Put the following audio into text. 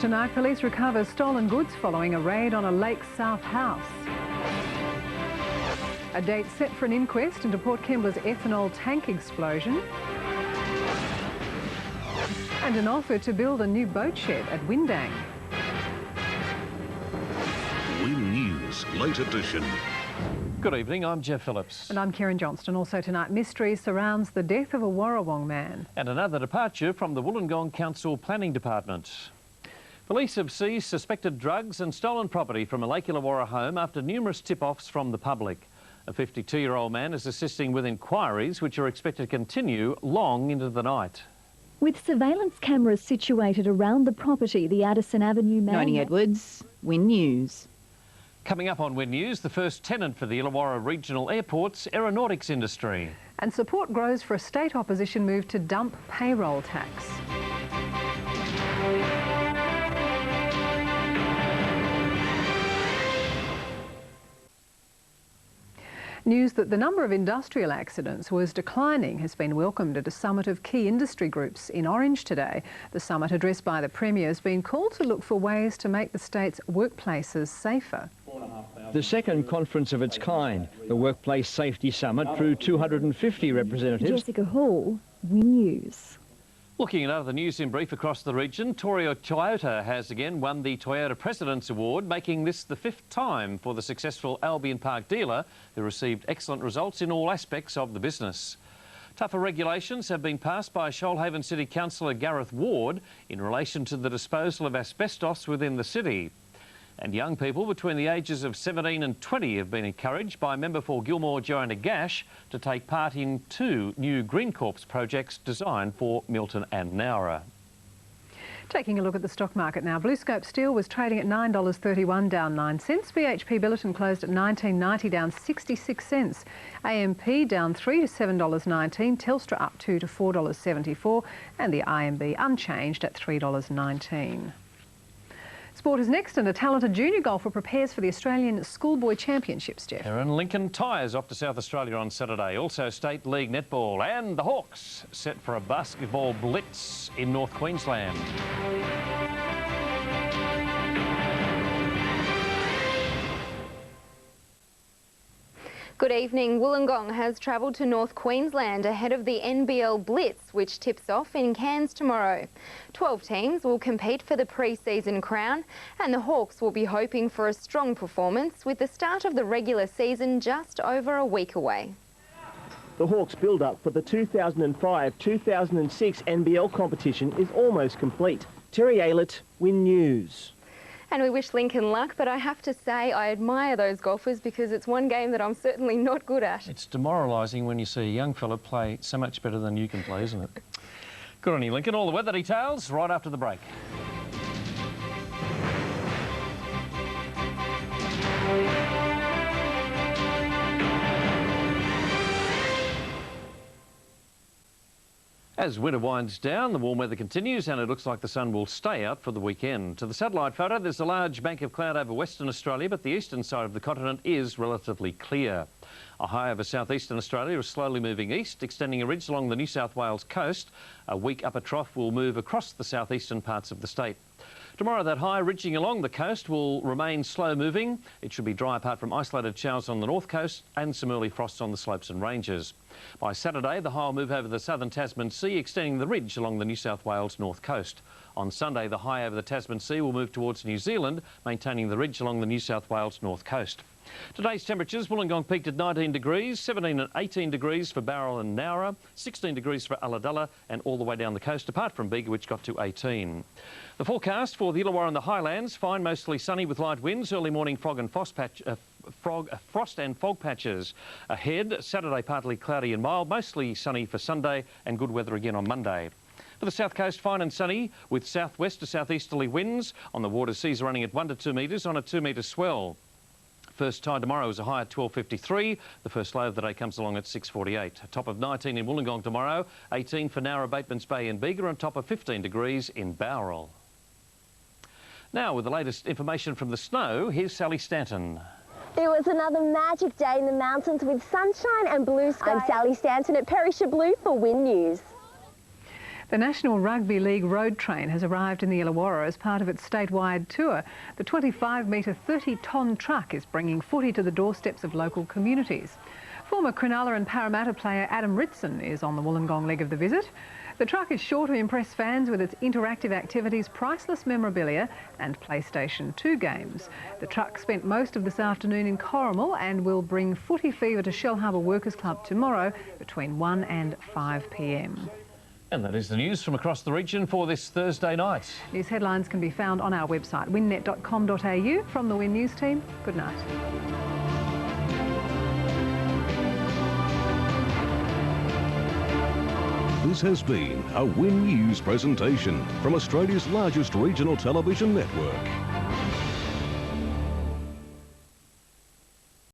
Tonight, police recover stolen goods following a raid on a Lake South house. A date set for an inquest into Port Kembla's ethanol tank explosion. And an offer to build a new boat shed at Windang. Win News, late edition. Good evening, I'm Geoff Phillips. And I'm Kerryn Johnston. Also tonight, mystery surrounds the death of a Warrawong man. And another departure from the Wollongong Council Planning Department. Police have seized suspected drugs and stolen property from a Lake Illawarra home after numerous tip-offs from the public. A 52-year-old man is assisting with inquiries which are expected to continue long into the night. With surveillance cameras situated around the property, the Addison Avenue man... Noni Edwards, Win News. Coming up on Win News, the first tenant for the Illawarra Regional Airport's aeronautics industry. And support grows for a state opposition move to dump payroll tax. News that the number of industrial accidents was declining has been welcomed at a summit of key industry groups in Orange today. The summit, addressed by the Premier, has been called to look for ways to make the state's workplaces safer. The second conference of its kind, the Workplace Safety Summit, drew 250 representatives. Jessica Hall, Win News. Looking at other news in brief across the region, Toyota has again won the Toyota President's Award, making this the 5th time for the successful Albion Park dealer, who received excellent results in all aspects of the business. Tougher regulations have been passed by Shoalhaven City Councillor Gareth Ward in relation to the disposal of asbestos within the city. And young people between the ages of 17 and 20 have been encouraged by member for Gilmore Joanna Gash to take part in 2 new Green Corps projects designed for Milton and Nowra. Taking a look at the stock market now, BlueScope Steel was trading at $9.31, down 9 cents. BHP Billiton closed at $19.90, down 66 cents. AMP down $3 to $7.19. Telstra up $2 to $4.74, and the IMB unchanged at $3.19. Sport is next, and a talented junior golfer prepares for the Australian Schoolboy Championships, Geoff. Kerryn, Lincoln Tyres off to South Australia on Saturday. Also State League Netball, and the Hawks set for a basketball blitz in North Queensland. Good evening. Wollongong has travelled to North Queensland ahead of the NBL Blitz, which tips off in Cairns tomorrow. 12 teams will compete for the pre-season crown, and the Hawks will be hoping for a strong performance with the start of the regular season just over a week away. The Hawks' build-up for the 2005-2006 NBL competition is almost complete. Terry Aylett, Win News. And we wish Lincoln luck, but I have to say I admire those golfers because it's one game that I'm certainly not good at. It's demoralising when you see a young fella play so much better than you can play, isn't it? Good on you, Lincoln. All the weather details right after the break. As winter winds down, the warm weather continues and it looks like the sun will stay out for the weekend. To the satellite photo, there's a large bank of cloud over Western Australia, but the eastern side of the continent is relatively clear. A high over southeastern Australia is slowly moving east, extending a ridge along the New South Wales coast. A weak upper trough will move across the southeastern parts of the state. Tomorrow, that high ridging along the coast will remain slow moving. It should be dry apart from isolated showers on the north coast and some early frosts on the slopes and ranges. By Saturday, the high will move over the southern Tasman Sea, extending the ridge along the New South Wales north coast. On Sunday, the high over the Tasman Sea will move towards New Zealand, maintaining the ridge along the New South Wales north coast. Today's temperatures: Wollongong peaked at 19 degrees, 17 and 18 degrees for Bowral and Nowra, 16 degrees for Ulladulla, and all the way down the coast, apart from Bega, which got to 18. The forecast for the Illawarra and the Highlands: fine, mostly sunny with light winds, early morning frost and fog patches. Ahead, Saturday partly cloudy and mild, mostly sunny for Sunday, and good weather again on Monday. For the south coast, fine and sunny with southwest to southeasterly winds. On the water, seas running at 1 to 2 metres on a 2-metre swell. First tide tomorrow is a high at 12.53. The first low of the day comes along at 6.48. A top of 19 in Wollongong tomorrow, 18 for Nowra, Batemans Bay and Bega, and top of 15 degrees in Bowral. Now, with the latest information from the snow, here's Sally Stanton. It was another magic day in the mountains with sunshine and blue skies. I'm Sally Stanton at Perisher Blue for Win News. The National Rugby League road train has arrived in the Illawarra as part of its statewide tour. The 25-metre, 30-tonne truck is bringing footy to the doorsteps of local communities. Former Cronulla and Parramatta player Adam Ritson is on the Wollongong leg of the visit. The truck is sure to impress fans with its interactive activities, priceless memorabilia and PlayStation 2 games. The truck spent most of this afternoon in Corrimal and will bring footy fever to Shellharbour Workers Club tomorrow between 1 and 5 p.m. And that is the news from across the region for this Thursday night. News headlines can be found on our website, winnet.com.au. From the Win News team, good night. This has been a Win News presentation from Australia's largest regional television network.